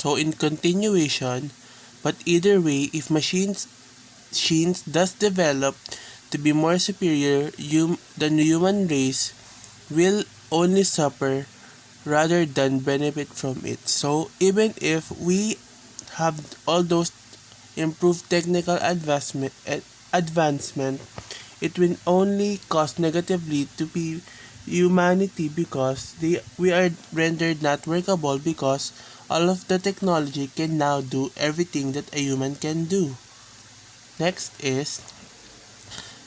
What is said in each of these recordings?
So in continuation, but either way, if machines thus develop to be more superior than the human race, will only suffer rather than benefit from it. So even if we have all those improved technical advancement, it will only cause negatively to be humanity because we are rendered not workable because all of the technology can now do everything that a human can do. Next is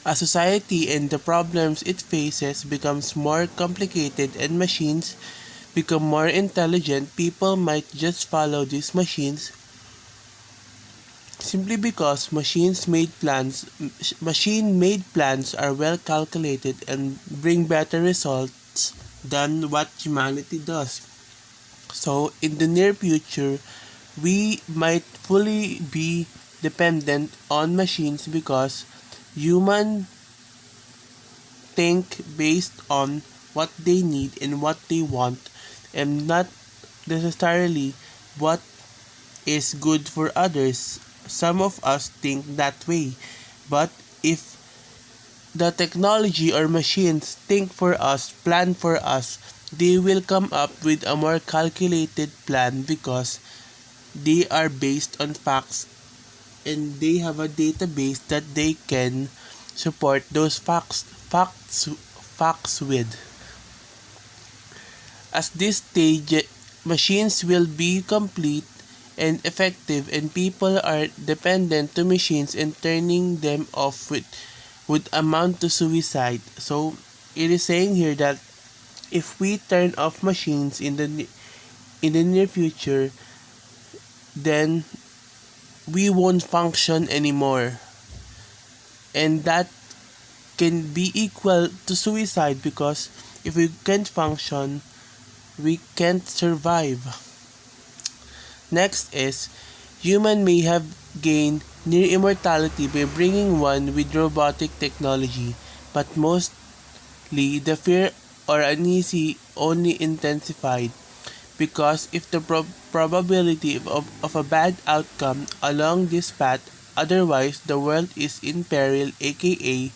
a society and the problems it faces becomes more complicated and machines become more intelligent. People might just follow these machines simply because machine-made plans are well calculated and bring better results than what humanity does. So in the near future, we might fully be dependent on machines because humans think based on what they need and what they want and not necessarily what is good for others. Some of us think that way, but if the technology or machines think for us, plan for us, they will come up with a more calculated plan because they are based on facts and they have a database that they can support those facts with. At this stage, machines will be complete and effective and people are dependent to machines and turning them off would amount to suicide. So it is saying here that if we turn off machines in the near future, then we won't function anymore. And that can be equal to suicide because if we can't function, we can't survive. Next is, human may have gained near immortality by bringing one with robotic technology, but mostly the fear or uneasy only intensified because if the probability of a bad outcome along this path, otherwise the world is in peril, aka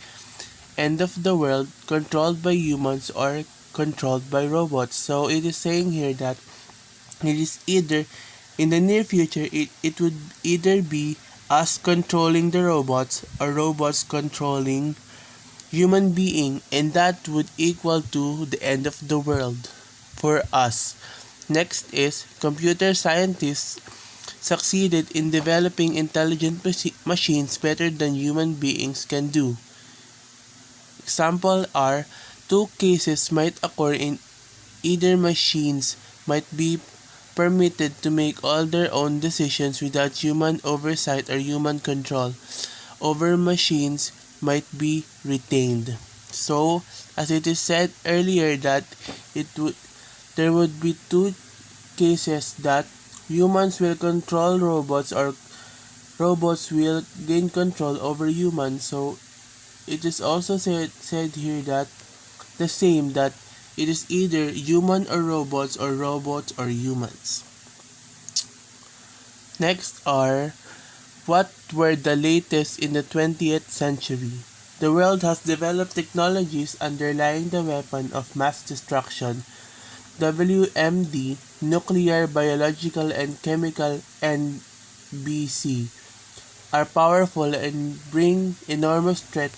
end of the world, controlled by humans or controlled by robots. So it is saying here that it is either in the near future it would either be us controlling the robots or robots controlling human being, and that would equal to the end of the world for us. Next is computer scientists succeeded in developing intelligent machines better than human beings can do. Example are two cases might occur in either machines might be permitted to make all their own decisions without human oversight or human control over machines might be retained. So, as it is said earlier that there would be two cases that humans will control robots or robots will gain control over humans. So, it is also said here that the same that it is either human or robots or humans. Next are what were the latest in the 20th century. The world has developed technologies underlying the weapon of mass destruction, WMD, nuclear, biological, and chemical NBC, are powerful and bring enormous threat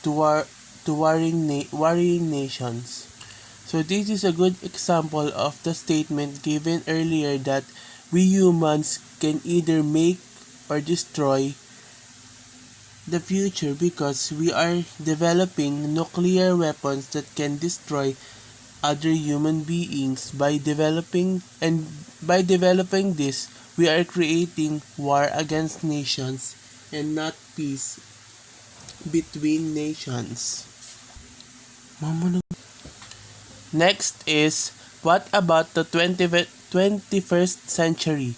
to warring nations. So this is a good example of the statement given earlier that we humans can either make or destroy the future because we are developing nuclear weapons that can destroy other human beings by developing this we are creating war against nations and not peace between nations. Next is what about the 21st century?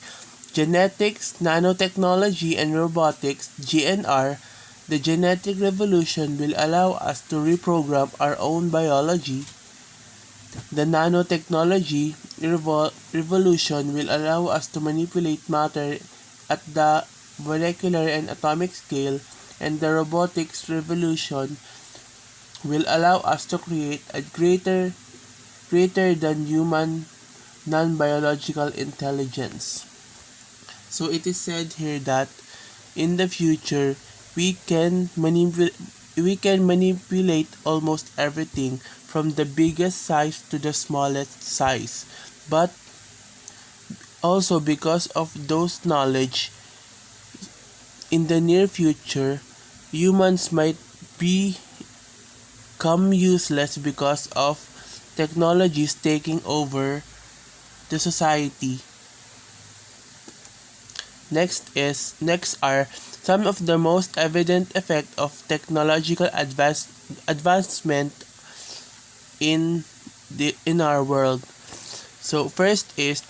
Genetics, nanotechnology, and robotics, GNR. The genetic revolution will allow us to reprogram our own biology. The nanotechnology revolution will allow us to manipulate matter at the molecular and atomic scale, and the robotics revolution will allow us to create a greater than human non-biological intelligence. So it is said here that in the future we can manipulate almost everything from the biggest size to the smallest size. But also because of those knowledge, in the near future, humans might become useless because of technologies taking over the society. Next are some of the most evident effect of technological advancement in our world. So first is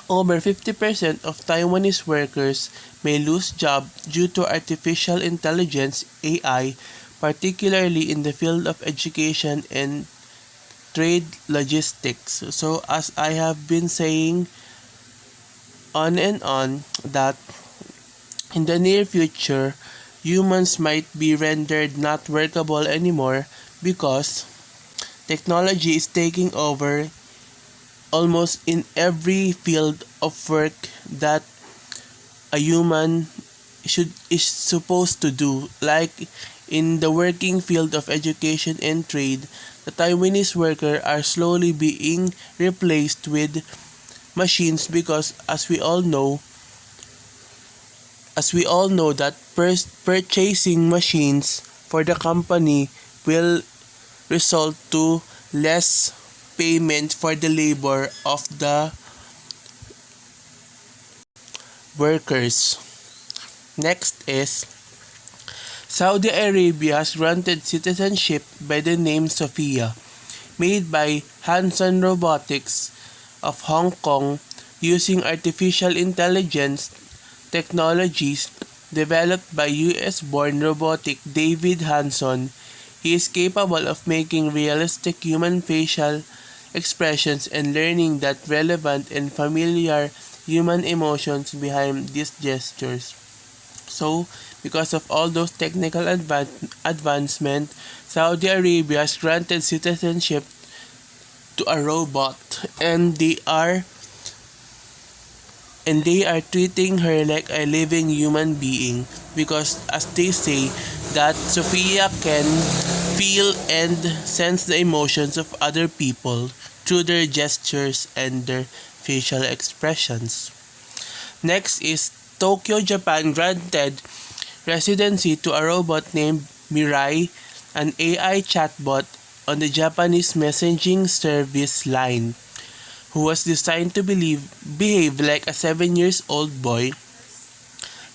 over 50% of Taiwanese workers may lose job due to artificial intelligence (AI), particularly in the field of education and trade logistics. So as I have been saying on and on that in the near future, humans might be rendered not workable anymore because technology is taking over almost in every field of work that a human is supposed to do. Like in the working field of education and trade, the Taiwanese workers are slowly being replaced with machines because as we all know that purchasing machines for the company will result to less payment for the labor of the workers. Next is Saudi Arabia has granted citizenship by the name Sophia, made by Hanson Robotics of Hong Kong using artificial intelligence technologies developed by US-born robotic David Hanson. He is capable of making realistic human facial expressions and learning that relevant and familiar human emotions behind these gestures. So, because of all those technical advancement, Saudi Arabia has granted citizenship to a robot, and they are treating her like a living human being because as they say that Sophia can feel and sense the emotions of other people through their gestures and their facial expressions. Next is Tokyo, Japan granted residency to a robot named Mirai, an AI chatbot on the Japanese messaging service Line, who was designed to behave like a 7-year-old boy.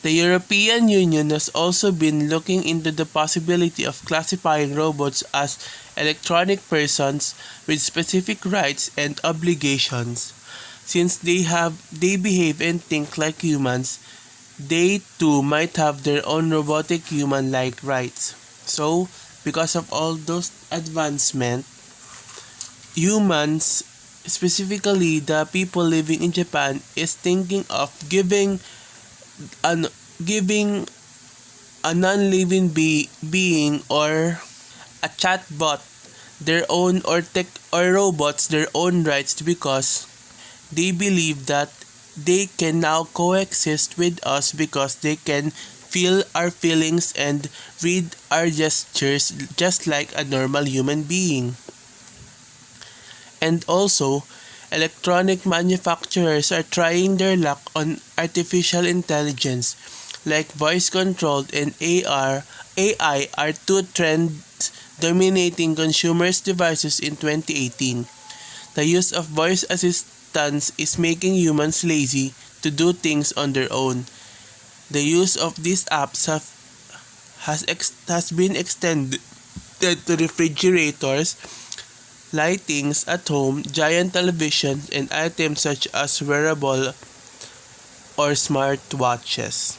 The European Union has also been looking into the possibility of classifying robots as electronic persons with specific rights and obligations. Since they behave and think like humans, they too might have their own robotic human-like rights. So, because of all those advancements, humans, specifically the people living in Japan, is thinking of giving a non-living being or a chatbot their own or robots their own rights because they believe that they can now coexist with us because they can feel our feelings and read our gestures just like a normal human being. And also, electronic manufacturers are trying their luck on artificial intelligence, like voice-controlled and AI are two trends dominating consumers' devices in 2018. The use of voice assistants is making humans lazy to do things on their own. The use of these apps has been extended to refrigerators, lightings at home, giant televisions, and items such as wearable or smartwatches.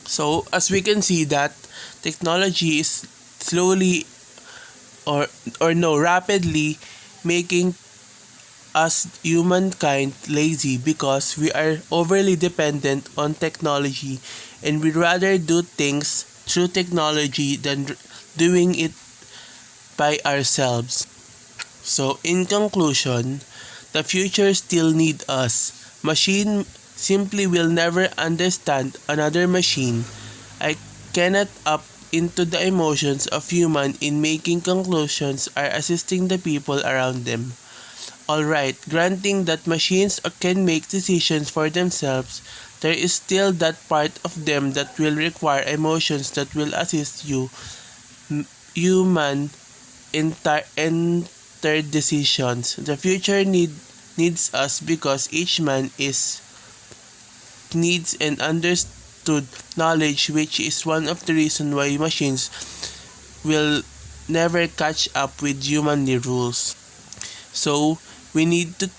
So, as we can see that technology is slowly or no rapidly making us humankind lazy because we are overly dependent on technology and we'd rather do things through technology than doing it by ourselves. So in conclusion, the future still need us. Machine simply will never understand another machine. I cannot up into the emotions of human in making conclusions or assisting the people around them. Alright, granting that machines can make decisions for themselves, there is still that part of them that will require emotions that will assist you, human, enter decisions. The future needs us because each man is needs and understood knowledge, which is one of the reasons why machines will never catch up with human rules. So we need to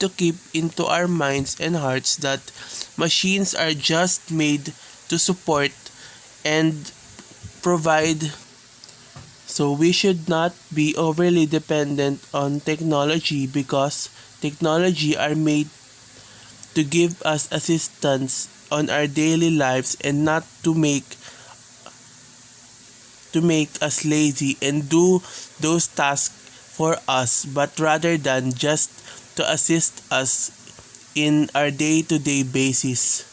keep into our minds and hearts that machines are just made to support and provide. So we should not be overly dependent on technology because technology are made to give us assistance on our daily lives and not to make us lazy and do those tasks for us, but rather than just to assist us in our day-to-day basis.